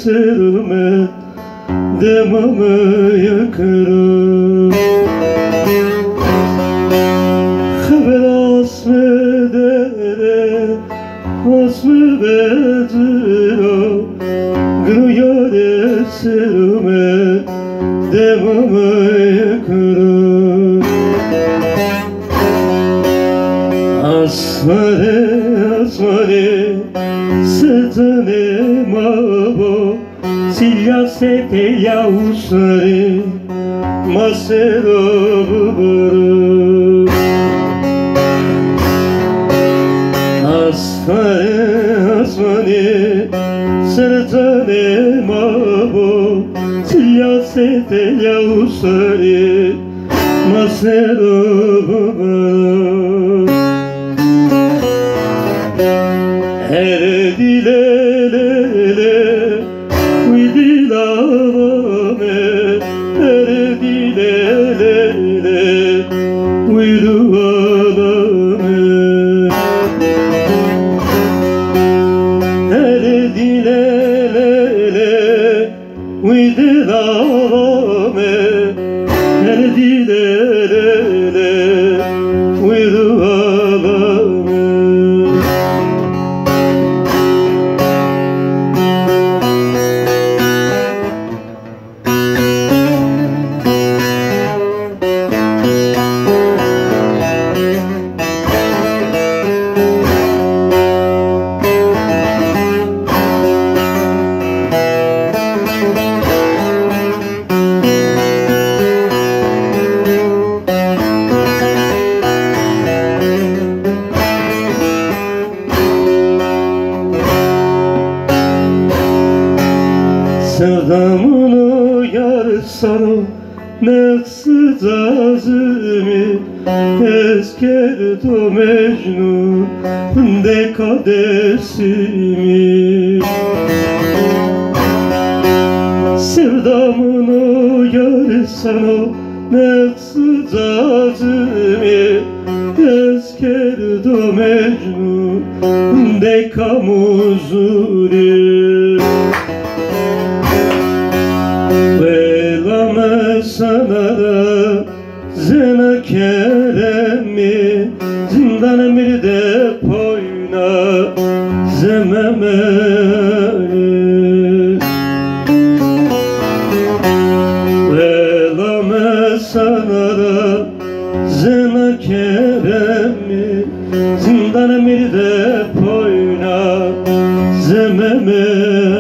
Sermet demamı yakırım Haber asmedere asmı bediro Gını yare sermet demamı yakırım Asmane asmane setane mabo Siyasete yavuzları masero buburu Asmane asmane setane mabo Siyasete yavuzları masero buburu Her dilele Uydilavame Her dilele Uyduvalame Her dilele Uydilavame Her dilele Uyduvalame Sevdamını yar sana Neksız azimi Eskerdo Mecnun Dekadesimi Sevdamını yar sana Neksız azimi Eskerdo Mecnun Dekamuzuri Sanara zena keremi zindan mirde poyna zememeli Velame sanara zena keremi zindan mirde poyna zememeli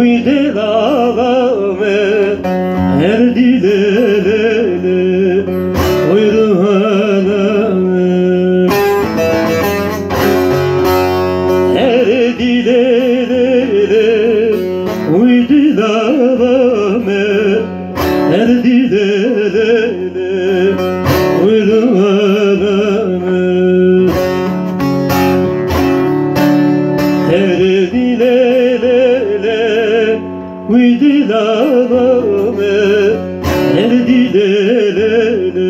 Uydilavame her dilele uyduvalame Her dilele uydilavame Her dilele uyduvalame Her dilele Uydilavame her dilele